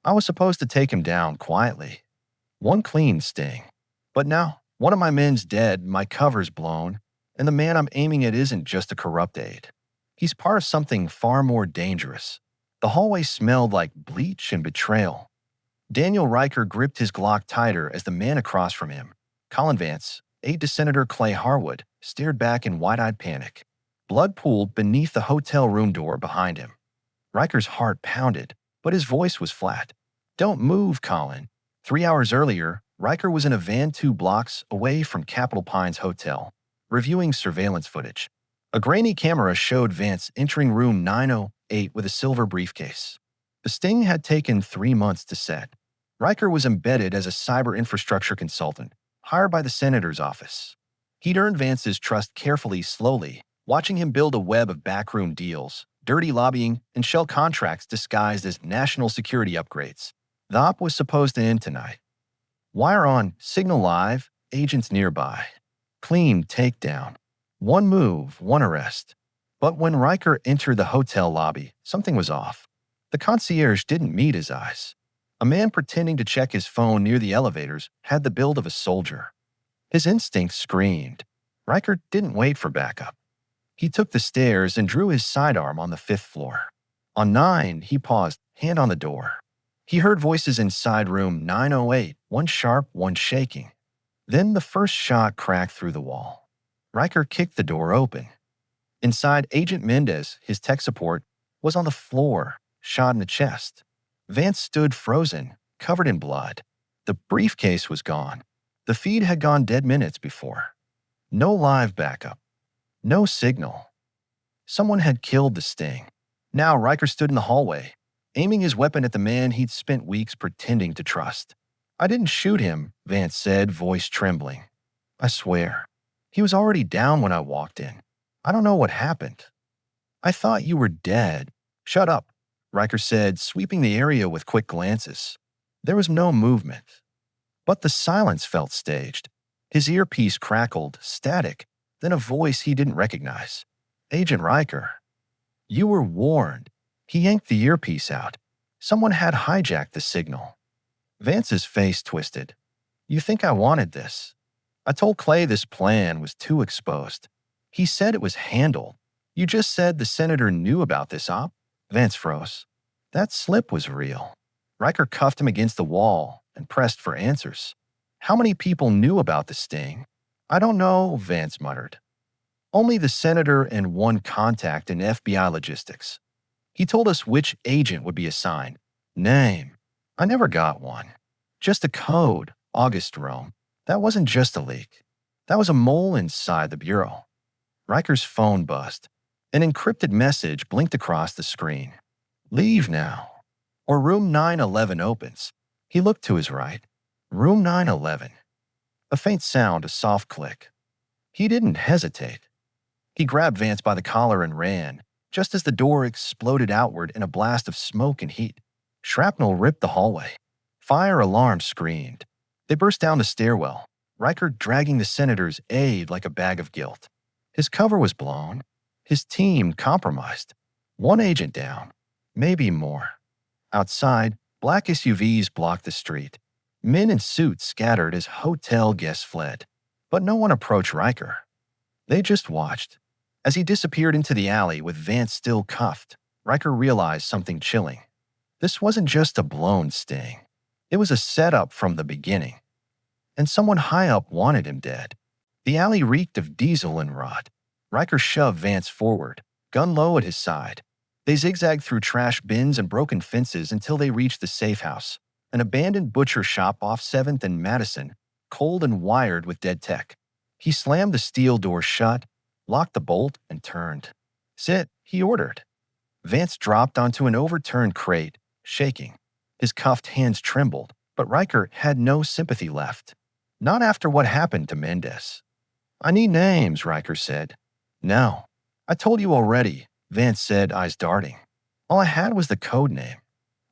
I was supposed to take him down quietly. One clean sting. But now, one of my men's dead, my cover's blown, and the man I'm aiming at isn't just a corrupt aide. He's part of something far more dangerous. The hallway smelled like bleach and betrayal. Daniel Riker gripped his Glock tighter as the man across from him, Colin Vance, aide to Senator Clay Harwood, stared back in wide-eyed panic. Blood pooled beneath the hotel room door behind him. Riker's heart pounded, but his voice was flat. "Don't move, Colin." 3 hours earlier, Riker was in a van 2 blocks away from Capitol Pines Hotel, reviewing surveillance footage. A grainy camera showed Vance entering room 908 with a silver briefcase. The sting had taken 3 months to set. Riker was embedded as a cyber infrastructure consultant, hired by the senator's office. He'd earned Vance's trust carefully, slowly, watching him build a web of backroom deals, dirty lobbying, and shell contracts disguised as national security upgrades. The op was supposed to end tonight. Wire on, signal live, agents nearby. Clean takedown. One move, one arrest. But when Riker entered the hotel lobby, something was off. The concierge didn't meet his eyes. A man pretending to check his phone near the elevators had the build of a soldier. His instincts screamed. Riker didn't wait for backup. He took the stairs and drew his sidearm on the 5th floor. On 9, he paused, hand on the door. He heard voices inside room 908, one sharp, one shaking. Then the first shot cracked through the wall. Riker kicked the door open. Inside, Agent Mendez, his tech support, was on the floor, shot in the chest. Vance stood frozen, covered in blood. The briefcase was gone. The feed had gone dead minutes before. No live backup. No signal. Someone had killed the sting. Now Riker stood in the hallway, aiming his weapon at the man he'd spent weeks pretending to trust. "I didn't shoot him," Vance said, voice trembling. "I swear. He was already down when I walked in. I don't know what happened." "I thought you were dead." "Shut up," Riker said, sweeping the area with quick glances. There was no movement. But the silence felt staged. His earpiece crackled, static, then a voice he didn't recognize. "Agent Riker." "You were warned." He yanked the earpiece out. Someone had hijacked the signal. Vance's face twisted. "You think I wanted this? I told Clay this plan was too exposed. He said it was handled. You just said the senator knew about this op?" Vance froze. That slip was real. Riker cuffed him against the wall and pressed for answers. "How many people knew about the sting?" "I don't know," Vance muttered. "Only the senator and one contact in FBI logistics. He told us which agent would be assigned. Name. I never got one. Just a code, August Rome. That wasn't just a leak. That was a mole inside the bureau." Riker's phone buzzed. An encrypted message blinked across the screen. "Leave now, or room 911 opens." He looked to his right. Room 911. A faint sound, a soft click. He didn't hesitate. He grabbed Vance by the collar and ran, just as the door exploded outward in a blast of smoke and heat. Shrapnel ripped the hallway. Fire alarm screamed. They burst down the stairwell, Riker dragging the senator's aide like a bag of guilt. His cover was blown. His team compromised. One agent down. Maybe more. Outside, black SUVs blocked the street. Men in suits scattered as hotel guests fled. But no one approached Riker. They just watched. As he disappeared into the alley with Vance still cuffed, Riker realized something chilling. This wasn't just a blown sting. It was a setup from the beginning. And someone high up wanted him dead. The alley reeked of diesel and rot. Riker shoved Vance forward, gun low at his side. They zigzagged through trash bins and broken fences until they reached the safe house, an abandoned butcher shop off 7th and Madison, cold and wired with dead tech. He slammed the steel door shut, locked the bolt, and turned. "Sit," he ordered. Vance dropped onto an overturned crate, shaking. His cuffed hands trembled, but Riker had no sympathy left. Not after what happened to Mendez. "I need names," Riker said. "No. I told you already," Vance said, eyes darting. "All I had was the code name.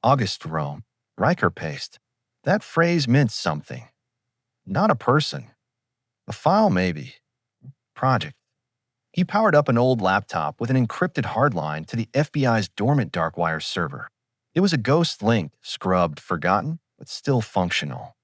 August Rome." Riker paced. That phrase meant something. Not a person. A file, maybe. Project. He powered up an old laptop with an encrypted hardline to the FBI's dormant darkwire server. It was a ghost link, scrubbed, forgotten, but still functional.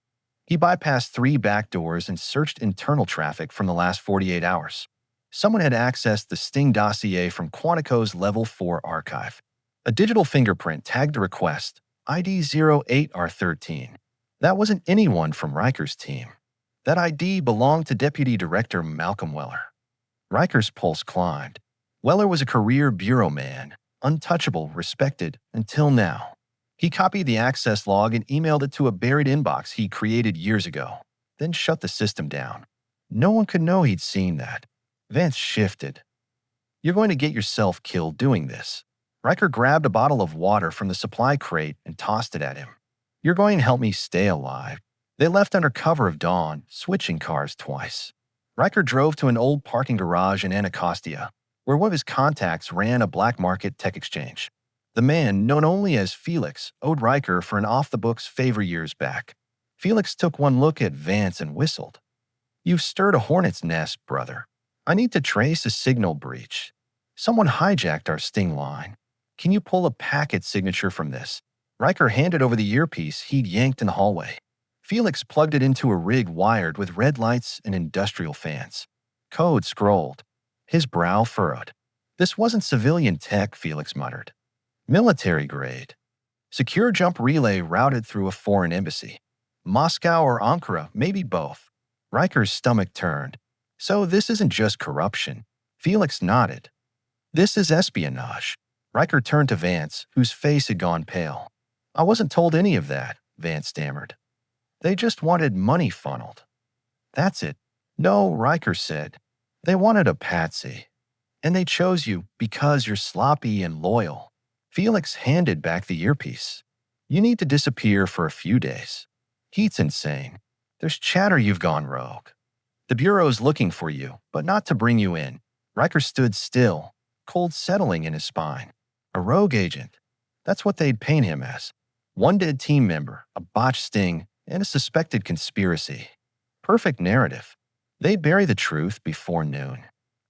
He bypassed 3 back doors and searched internal traffic from the last 48 hours. Someone had accessed the Sting dossier from Quantico's Level 4 archive. A digital fingerprint tagged the request, ID 08R13. That wasn't anyone from Riker's team. That ID belonged to Deputy Director Malcolm Weller. Riker's pulse climbed. Weller was a career bureau man, untouchable, respected, until now. He copied the access log and emailed it to a buried inbox he created years ago, then shut the system down. No one could know he'd seen that. Vance shifted. You're going to get yourself killed doing this. Riker grabbed a bottle of water from the supply crate and tossed it at him. You're going to help me stay alive. They left under cover of dawn, switching cars twice. Riker drove to an old parking garage in Anacostia, where one of his contacts ran a black market tech exchange. The man, known only as Felix, owed Riker for an off-the-books favor years back. Felix took one look at Vance and whistled. You've stirred a hornet's nest, brother. I need to trace a signal breach. Someone hijacked our Sting line. Can you pull a packet signature from this? Riker handed over the earpiece he'd yanked in the hallway. Felix plugged it into a rig wired with red lights and industrial fans. Code scrolled. His brow furrowed. This wasn't civilian tech, Felix muttered. Military grade. Secure jump relay routed through a foreign embassy. Moscow or Ankara, maybe both. Riker's stomach turned. So this isn't just corruption. Felix nodded. This is espionage. Riker turned to Vance, whose face had gone pale. I wasn't told any of that, Vance stammered. They just wanted money funneled. That's it. No, Riker said. They wanted a patsy. And they chose you because you're sloppy and loyal. Felix handed back the earpiece. You need to disappear for a few days. Heat's insane. There's chatter you've gone rogue. The Bureau's looking for you, but not to bring you in. Riker stood still, cold settling in his spine. A rogue agent. That's what they'd paint him as. One dead team member, a botched sting, and a suspected conspiracy. Perfect narrative. They'd bury the truth before noon.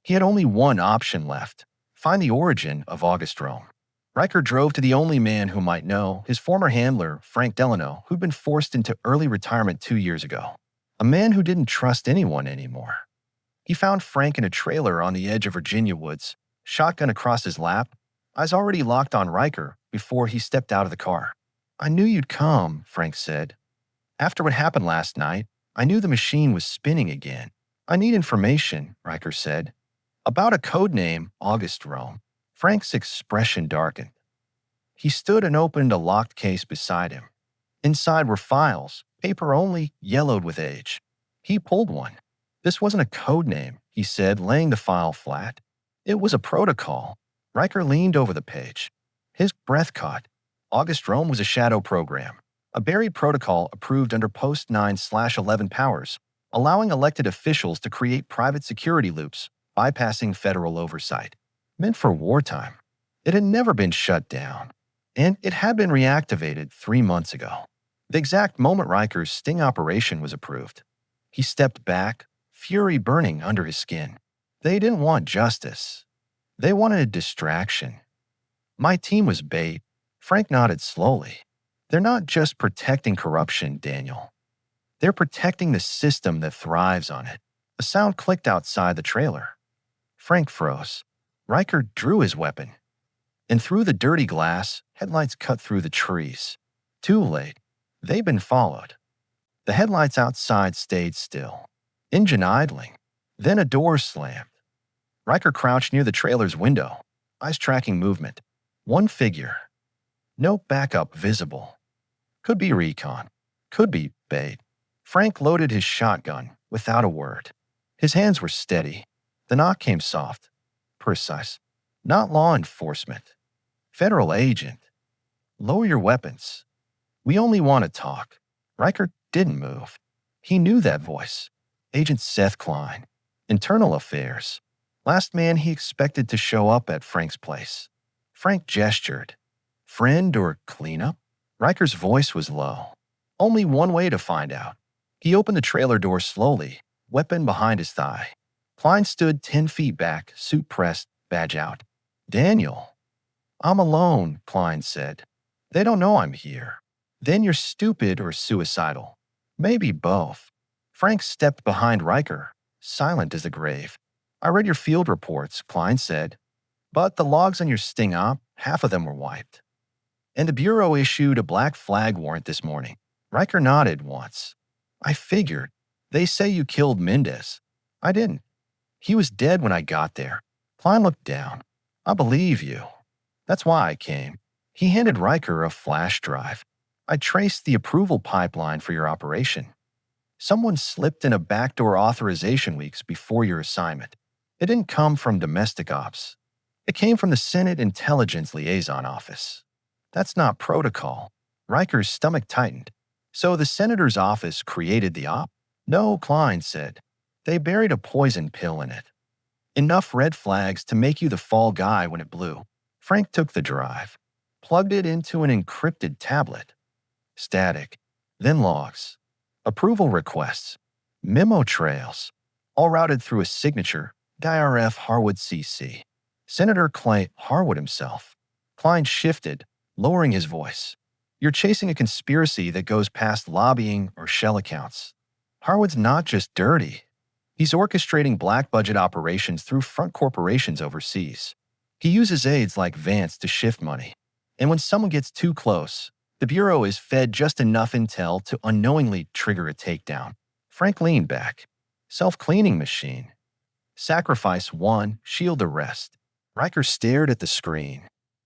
He had only one option left. Find the origin of August Rome. Riker drove to the only man who might know, his former handler, Frank Delano, who'd been forced into early retirement 2 years ago. A man who didn't trust anyone anymore. He found Frank in a trailer on the edge of Virginia woods, shotgun across his lap, eyes already locked on Riker before he stepped out of the car. I knew you'd come, Frank said. After what happened last night, I knew the machine was spinning again. I need information, Riker said. About a code name, August Rome. Frank's expression darkened. He stood and opened a locked case beside him. Inside were files, paper only, yellowed with age. He pulled one. This wasn't a code name, he said, laying the file flat. It was a protocol. Riker leaned over the page. His breath caught. August Rome was a shadow program, a buried protocol approved under Post 9/11 powers, allowing elected officials to create private security loops, bypassing federal oversight. Meant for wartime. It had never been shut down, and it had been reactivated 3 months ago. The exact moment Riker's sting operation was approved. He stepped back, fury burning under his skin. They didn't want justice. They wanted a distraction. My team was bait. Frank nodded slowly. They're not just protecting corruption, Daniel. They're protecting the system that thrives on it. A sound clicked outside the trailer. Frank froze. Riker drew his weapon. And through the dirty glass, headlights cut through the trees. Too late. They'd been followed. The headlights outside stayed still. Engine idling. Then a door slammed. Riker crouched near the trailer's window, eyes tracking movement. One figure. No backup visible. Could be recon. Could be bait. Frank loaded his shotgun without a word. His hands were steady. The knock came soft, precise. Not law enforcement. Federal agent. Lower your weapons. We only want to talk. Riker didn't move. He knew that voice. Agent Seth Klein. Internal Affairs. Last man he expected to show up at Frank's place. Frank gestured. Friend or cleanup? Riker's voice was low. Only one way to find out. He opened the trailer door slowly, weapon behind his thigh. Klein stood 10 feet back, suit pressed, badge out. Daniel. I'm alone, Klein said. They don't know I'm here. Then you're stupid or suicidal. Maybe both. Frank stepped behind Riker, silent as the grave. I read your field reports, Klein said, but the logs on your sting op, half of them were wiped. And the Bureau issued a black flag warrant this morning. Riker nodded once. I figured. They say you killed Mendez. I didn't. He was dead when I got there. Klein looked down. I believe you. That's why I came. He handed Riker a flash drive. I traced the approval pipeline for your operation. Someone slipped in a backdoor authorization weeks before your assignment. It didn't come from domestic ops. It came from the Senate Intelligence Liaison Office. That's not protocol. Riker's stomach tightened. So the senator's office created the op? No, Klein said. They buried a poison pill in it. Enough red flags to make you the fall guy when it blew. Frank took the drive, plugged it into an encrypted tablet. Static, then logs, approval requests, memo trails, all routed through a signature, GuyRF Harwood CC. Senator Clay Harwood himself. Klein shifted, lowering his voice. You're chasing a conspiracy that goes past lobbying or shell accounts. Harwood's not just dirty. He's orchestrating black budget operations through front corporations overseas. He uses aides like Vance to shift money. And when someone gets too close, the Bureau is fed just enough intel to unknowingly trigger a takedown. Frank leaned back. Self-cleaning machine. Sacrifice one, shield the rest. Riker stared at the screen.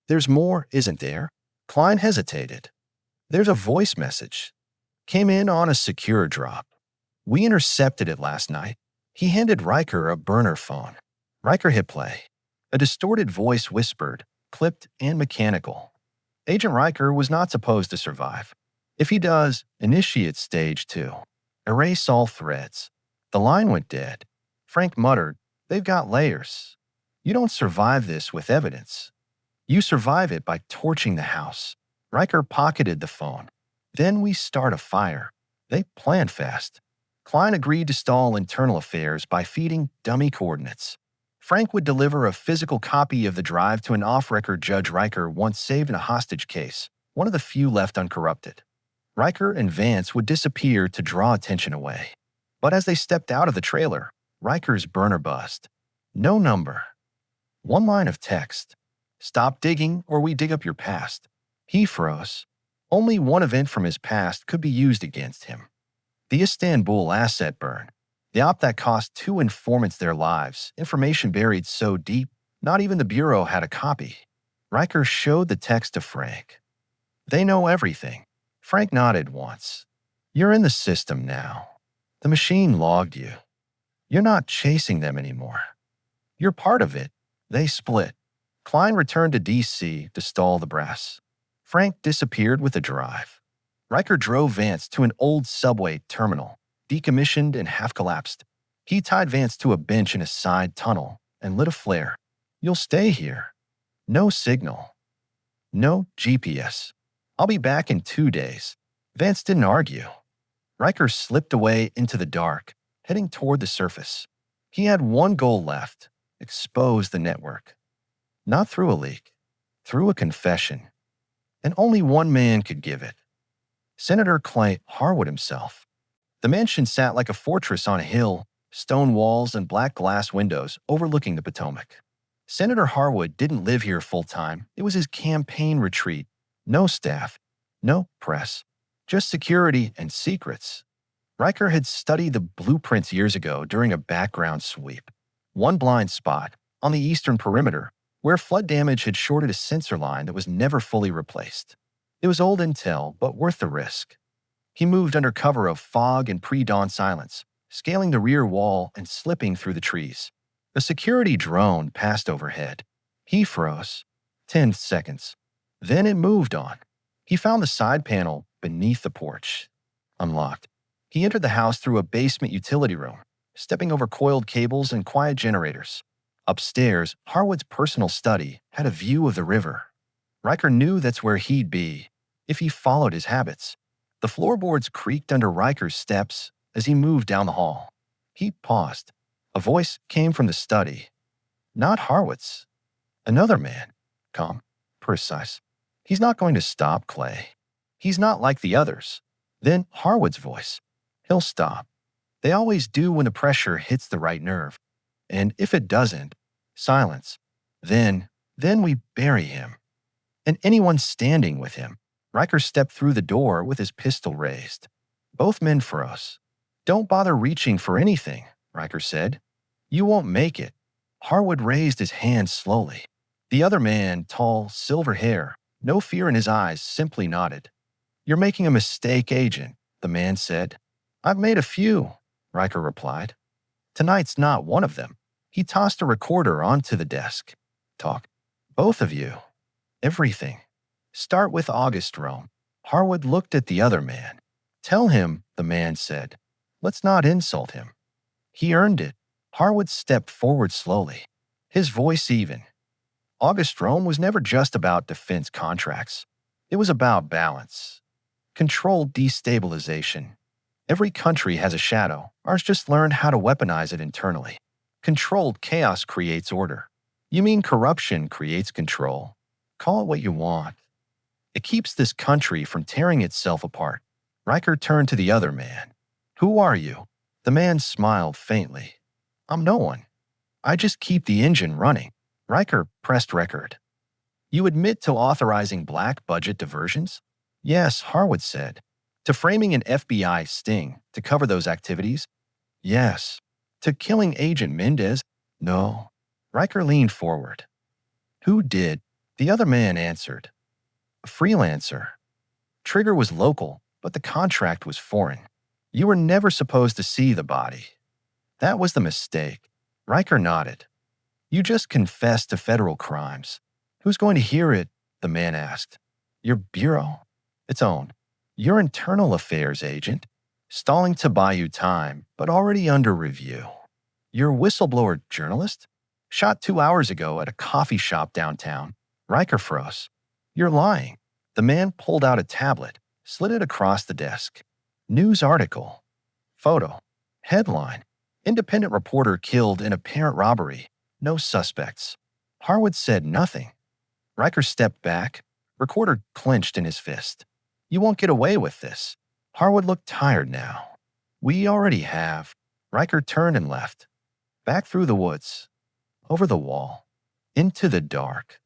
There's more, isn't there? Klein hesitated. There's a voice message. Came in on a secure drop. We intercepted it last night. He handed Riker a burner phone. Riker hit play. A distorted voice whispered, clipped and mechanical. Agent Riker was not supposed to survive. If he does, initiate stage 2. Erase all threads. The line went dead. Frank muttered, they've got layers. You don't survive this with evidence. You survive it by torching the house. Riker pocketed the phone. Then we start a fire. They planned fast. Klein agreed to stall internal affairs by feeding dummy coordinates. Frank would deliver a physical copy of the drive to an off-record Judge Riker once saved in a hostage case, one of the few left uncorrupted. Riker and Vance would disappear to draw attention away. But as they stepped out of the trailer, Riker's burner buzzed. No number. One line of text. Stop digging or we dig up your past. He froze. Only one event from his past could be used against him. The Istanbul asset burn. The op that cost 2 informants their lives, information buried so deep, not even the Bureau had a copy. Riker showed the text to Frank. They know everything. Frank nodded once. You're in the system now. The machine logged you. You're not chasing them anymore. You're part of it. They split. Klein returned to D.C. to stall the brass. Frank disappeared with a drive. Riker drove Vance to an old subway terminal, decommissioned and half-collapsed. He tied Vance to a bench in a side tunnel and lit a flare. You'll stay here. No signal. No GPS. I'll be back in 2 days. Vance didn't argue. Riker slipped away into the dark, heading toward the surface. He had one goal left: expose the network. Not through a leak, through a confession. And only one man could give it. Senator Clay Harwood himself. The mansion sat like a fortress on a hill, stone walls and black glass windows overlooking the Potomac. Senator Harwood didn't live here full-time. It was his campaign retreat. No staff, no press, just security and secrets. Riker had studied the blueprints years ago during a background sweep. One blind spot, on the eastern perimeter, where flood damage had shorted a sensor line that was never fully replaced. It was old intel, but worth the risk. He moved under cover of fog and pre-dawn silence, scaling the rear wall and slipping through the trees. A security drone passed overhead. He froze. 10 seconds. Then it moved on. He found the side panel beneath the porch. Unlocked. He entered the house through a basement utility room, stepping over coiled cables and quiet generators. Upstairs, Harwood's personal study had a view of the river. Riker knew that's where he'd be if he followed his habits. The floorboards creaked under Riker's steps as he moved down the hall. He paused. A voice came from the study. Not Harwood's. Another man. Calm. Precise. He's not going to stop, Clay. He's not like the others. Then Harwood's voice. He'll stop. They always do when the pressure hits the right nerve. And if it doesn't, silence. Then we bury him. And anyone standing with him. Riker stepped through the door with his pistol raised. Both men froze. Don't bother reaching for anything, Riker said. You won't make it. Harwood raised his hand slowly. The other man, tall, silver hair, no fear in his eyes, simply nodded. You're making a mistake, Agent, the man said. I've made a few, Riker replied. Tonight's not one of them. He tossed a recorder onto the desk. Talk. Both of you. Everything. Start with August Rome. Harwood looked at the other man. Tell him, the man said. Let's not insult him. He earned it. Harwood stepped forward slowly, his voice even. August Rome was never just about defense contracts. It was about balance. Controlled destabilization. Every country has a shadow. Ours just learned how to weaponize it internally. Controlled chaos creates order. You mean corruption creates control? Call it what you want. It keeps this country from tearing itself apart. Riker turned to the other man. Who are you? The man smiled faintly. I'm no one. I just keep the engine running. Riker pressed record. You admit to authorizing black budget diversions? Yes, Harwood said. To framing an FBI sting to cover those activities? Yes. To killing Agent Mendez? No. Riker leaned forward. Who did? The other man answered. A freelancer. Trigger was local, but the contract was foreign. You were never supposed to see the body. That was the mistake. Riker nodded. You just confessed to federal crimes. Who's going to hear it? The man asked. Your bureau. Its own. Your internal affairs agent. Stalling to buy you time, but already under review. Your whistleblower journalist? Shot 2 hours ago at a coffee shop downtown. Riker froze. You're lying. The man pulled out a tablet, slid it across the desk. News article. Photo. Headline. Independent reporter killed in apparent robbery. No suspects. Harwood said nothing. Riker stepped back, recorder clenched in his fist. You won't get away with this. Harwood looked tired now. We already have. Riker turned and left. Back through the woods. Over the wall. Into the dark.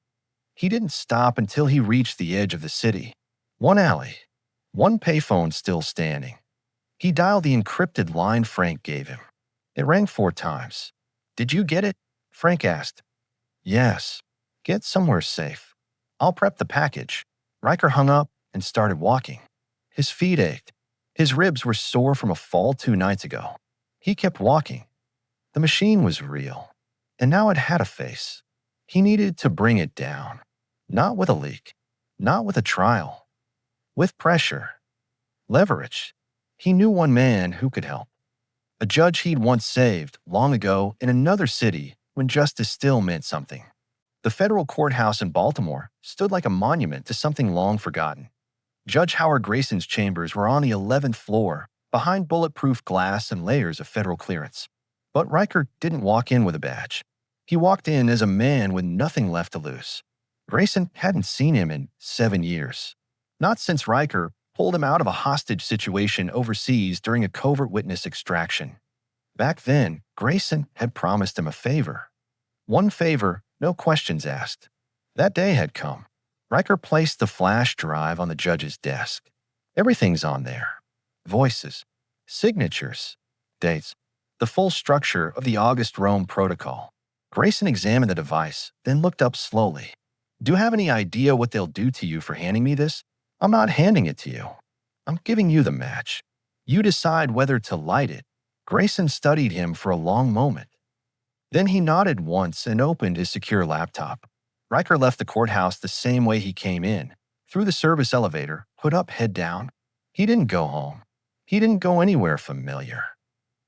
He didn't stop until he reached the edge of the city. One alley. One payphone still standing. He dialed the encrypted line Frank gave him. It rang 4 times. Did you get it? Frank asked. Yes. Get somewhere safe. I'll prep the package. Riker hung up and started walking. His feet ached. His ribs were sore from a fall 2 nights ago. He kept walking. The machine was real. And now it had a face. He needed to bring it down. Not with a leak. Not with a trial. With pressure. Leverage. He knew one man who could help. A judge he'd once saved, long ago, in another city when justice still meant something. The federal courthouse in Baltimore stood like a monument to something long forgotten. Judge Howard Grayson's chambers were on the 11th floor, behind bulletproof glass and layers of federal clearance. But Riker didn't walk in with a badge. He walked in as a man with nothing left to lose. Grayson hadn't seen him in 7 years. Not since Riker pulled him out of a hostage situation overseas during a covert witness extraction. Back then, Grayson had promised him a favor. One favor, no questions asked. That day had come. Riker placed the flash drive on the judge's desk. Everything's on there. Voices, signatures, dates, the full structure of the August Rome Protocol. Grayson examined the device, then looked up slowly. Do you have any idea what they'll do to you for handing me this? I'm not handing it to you. I'm giving you the match. You decide whether to light it. Grayson studied him for a long moment. Then he nodded once and opened his secure laptop. Riker left the courthouse the same way he came in, through the service elevator, hood up, head down. He didn't go home. He didn't go anywhere familiar.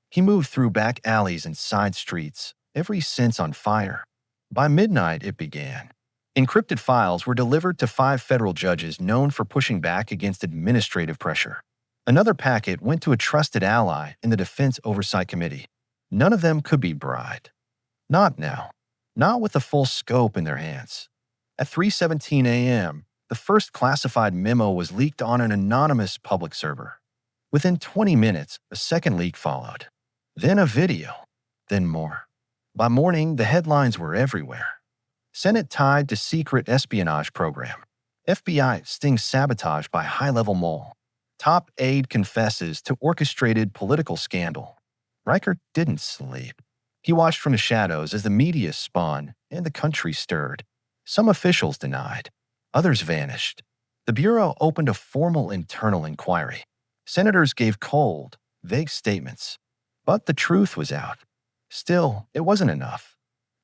He moved through back alleys and side streets, every sense on fire. By midnight, it began. Encrypted files were delivered to 5 federal judges known for pushing back against administrative pressure. Another packet went to a trusted ally in the Defense Oversight Committee. None of them could be bribed. Not now. Not with the full scope in their hands. At 3:17 a.m., The first classified memo was leaked on an anonymous public server. Within 20 minutes, a second leak followed. Then a video. Then more. By morning, the headlines were everywhere. Senate tied to secret espionage program. FBI stings sabotage by high-level mole. Top aide confesses to orchestrated political scandal. Riker didn't sleep. He watched from the shadows as the media spun and the country stirred. Some officials denied. Others vanished. The Bureau opened a formal internal inquiry. Senators gave cold, vague statements. But the truth was out. Still, it wasn't enough.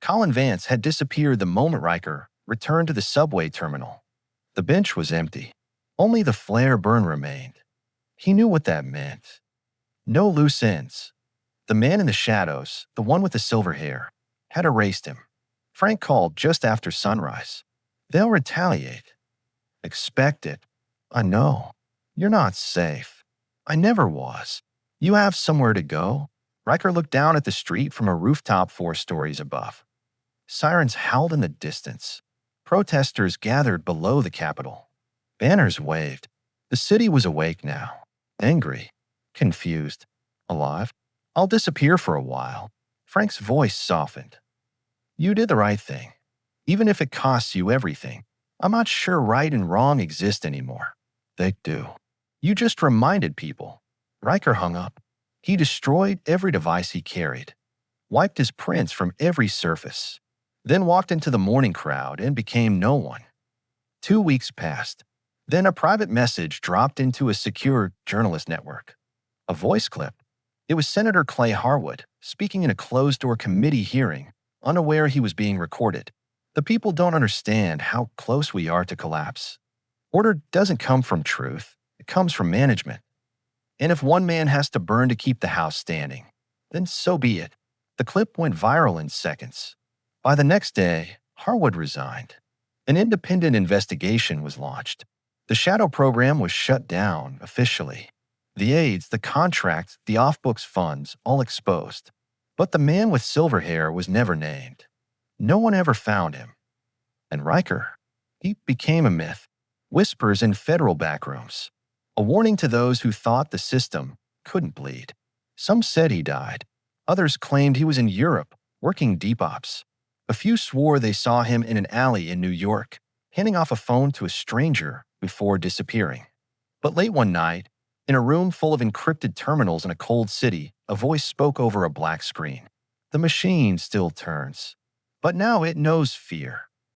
Colin Vance had disappeared the moment Riker returned to the subway terminal. The bench was empty. Only the flare burn remained. He knew what that meant. No loose ends. The man in the shadows, the one with the silver hair, had erased him. Frank called just after sunrise. They'll retaliate. Expect it. I know. You're not safe. I never was. You have somewhere to go? Riker looked down at the street from a rooftop 4 stories above. Sirens howled in the distance. Protesters gathered below the Capitol. Banners waved. The city was awake now. Angry. Confused. Alive. I'll disappear for a while. Frank's voice softened. You did the right thing. Even if it costs you everything. I'm not sure right and wrong exist anymore. They do. You just reminded people. Riker hung up. He destroyed every device he carried, wiped his prints from every surface, then walked into the morning crowd and became no one. 2 weeks passed. Then a private message dropped into a secure journalist network. A voice clip. It was Senator Clay Harwood speaking in a closed-door committee hearing, unaware he was being recorded. The people don't understand how close we are to collapse. Order doesn't come from truth. It comes from management. And if one man has to burn to keep the house standing, then so be it. The clip went viral in seconds. By the next day, Harwood resigned. An independent investigation was launched. The shadow program was shut down officially. The aides, the contracts, the off-books funds, all exposed. But the man with silver hair was never named. No one ever found him. And Riker, he became a myth. Whispers in federal backrooms. A warning to those who thought the system couldn't bleed. Some said he died. Others claimed he was in Europe, working deep ops. A few swore they saw him in an alley in New York, handing off a phone to a stranger before disappearing. But late one night, in a room full of encrypted terminals in a cold city, a voice spoke over a black screen. The machine still turns. But now it knows fear.